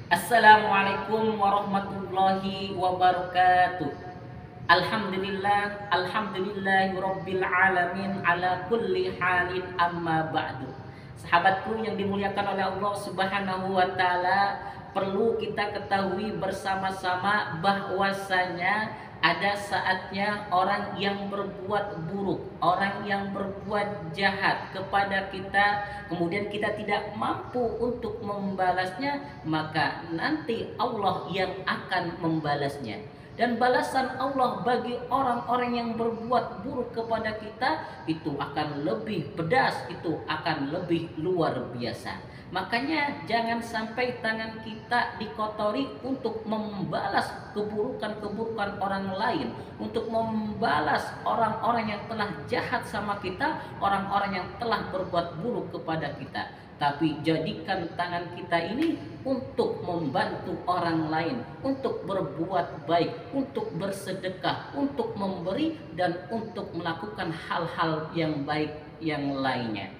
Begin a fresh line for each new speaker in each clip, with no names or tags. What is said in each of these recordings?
Assalamualaikum warahmatullahi wabarakatuh. Alhamdulillahi rabbil alamin ala kulli halin amma ba'du. Sahabatku yang dimuliakan oleh Allah Subhanahu wa taala, perlu kita ketahui bersama-sama bahwasanya ada saatnya orang yang berbuat buruk, orang yang berbuat jahat kepada kita, kemudian kita tidak mampu untuk membalasnya, maka nanti Allah yang akan membalasnya. Dan balasan Allah bagi orang-orang yang berbuat buruk kepada kita itu akan lebih pedas, itu akan lebih luar biasa. Makanya jangan sampai tangan kita dikotori untuk membalas keburukan-keburukan orang lain, untuk membalas orang-orang yang telah jahat sama kita, orang-orang yang telah berbuat buruk kepada kita. Tapi jadikan tangan kita ini untuk membantu orang lain, untuk berbuat baik, untuk bersedekah, untuk memberi, dan untuk melakukan hal-hal yang baik yang lainnya.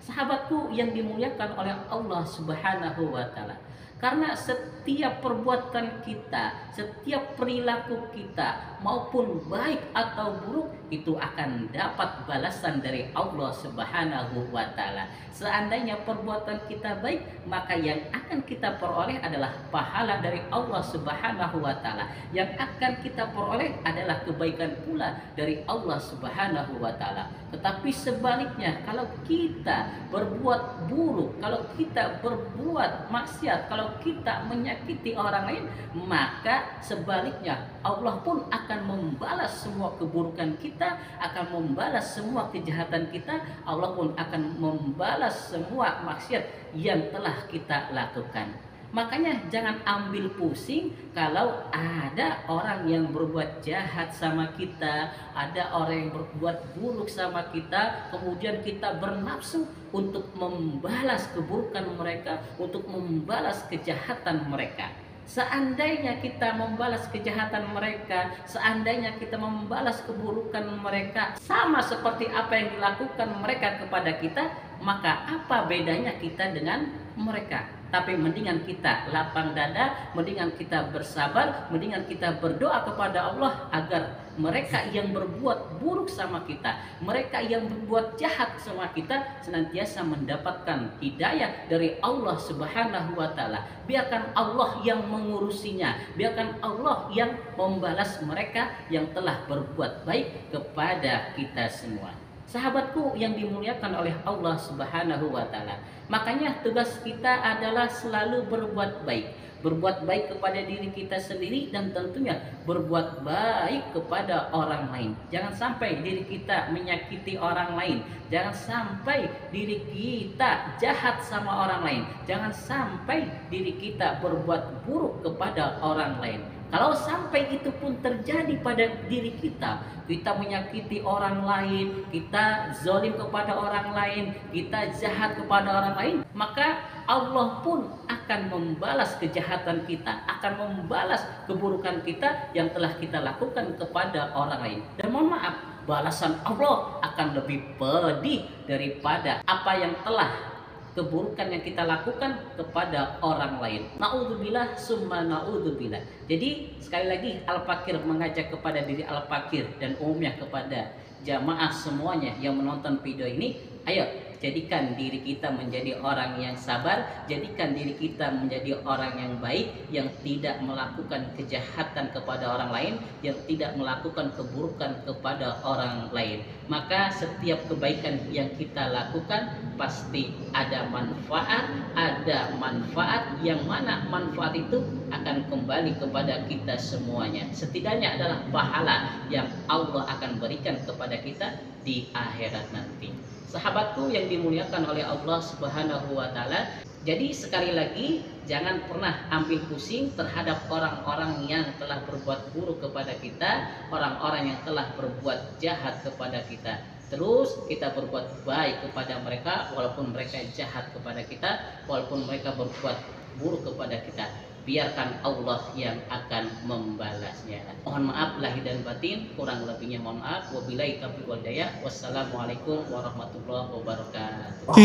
Sahabatku yang dimuliakan oleh Allah Subhanahu wa taala. Karena setiap perbuatan kita, setiap perilaku kita, maupun baik atau buruk, itu akan dapat balasan dari Allah Subhanahu wa taala. Seandainya perbuatan kita baik, maka yang akan kita peroleh adalah pahala dari Allah Subhanahu wa taala. Yang akan kita peroleh adalah kebaikan pula dari Allah Subhanahu wa taala. Tetapi sebaliknya, kalau kita berbuat buruk, kalau kita berbuat maksiat, kalau kita menyakiti orang lain, maka sebaliknya Allah pun akan membalas semua keburukan kita, akan membalas semua kejahatan kita. Allah pun akan membalas semua maksiat yang telah kita lakukan. Makanya jangan ambil pusing kalau ada orang yang berbuat jahat sama kita, ada orang yang berbuat buruk sama kita, kemudian kita bernafsu untuk membalas keburukan mereka, untuk membalas kejahatan mereka. Seandainya kita membalas kejahatan mereka, seandainya kita membalas keburukan mereka sama seperti apa yang dilakukan mereka kepada kita, maka apa bedanya kita dengan mereka? Tapi mendingan kita lapang dada, mendingan kita bersabar, mendingan kita berdoa kepada Allah agar mereka yang berbuat buruk sama kita, mereka yang berbuat jahat sama kita, senantiasa mendapatkan hidayah dari Allah Subhanahu wa taala. Biarkan Allah yang mengurusinya, biarkan Allah yang membalas mereka yang telah berbuat baik kepada kita semua. Sahabatku yang dimuliakan oleh Allah Subhanahu wa taala. Makanya tugas kita adalah selalu berbuat baik. Berbuat baik kepada diri kita sendiri dan tentunya berbuat baik kepada orang lain. Jangan sampai diri kita menyakiti orang lain. Jangan sampai diri kita jahat sama orang lain. Jangan sampai diri kita berbuat buruk kepada orang lain. Kalau sampai itu pun terjadi pada diri kita, kita menyakiti orang lain, kita zalim kepada orang lain, kita jahat kepada orang lain, maka Allah pun akan membalas kejahatan kita, akan membalas keburukan kita yang telah kita lakukan kepada orang lain. Dan mohon maaf, balasan Allah akan lebih pedih daripada apa yang telah keburukan yang kita lakukan kepada orang lain. Naudzubillah summa naudzubillah. Jadi sekali lagi Al-Fakir mengajak kepada diri Al-Fakir dan umumnya kepada jamaah semuanya yang menonton video ini, ayo jadikan diri kita menjadi orang yang sabar, jadikan diri kita menjadi orang yang baik, yang tidak melakukan kejahatan kepada orang lain, yang tidak melakukan keburukan kepada orang lain. Maka setiap kebaikan yang kita lakukan pasti ada manfaat yang mana manfaat itu akan kembali kepada kita semuanya. Setidaknya adalah pahala yang Allah akan berikan kepada kita di akhirat nanti. Sahabatku yang dimuliakan oleh Allah Subhanahu wa taala, jadi sekali lagi jangan pernah ambil pusing terhadap orang-orang yang telah berbuat buruk kepada kita, orang-orang yang telah berbuat jahat kepada kita. Terus kita berbuat baik kepada mereka walaupun mereka jahat kepada kita, walaupun mereka berbuat buruk kepada kita. Biarkan Allah yang akan membalasnya. Mohon maaf lahir dan batin, kurang lebihnya mohon maaf. Wabillahi taufiq wal hidayah. Wassalamualaikum warahmatullahi wabarakatuh.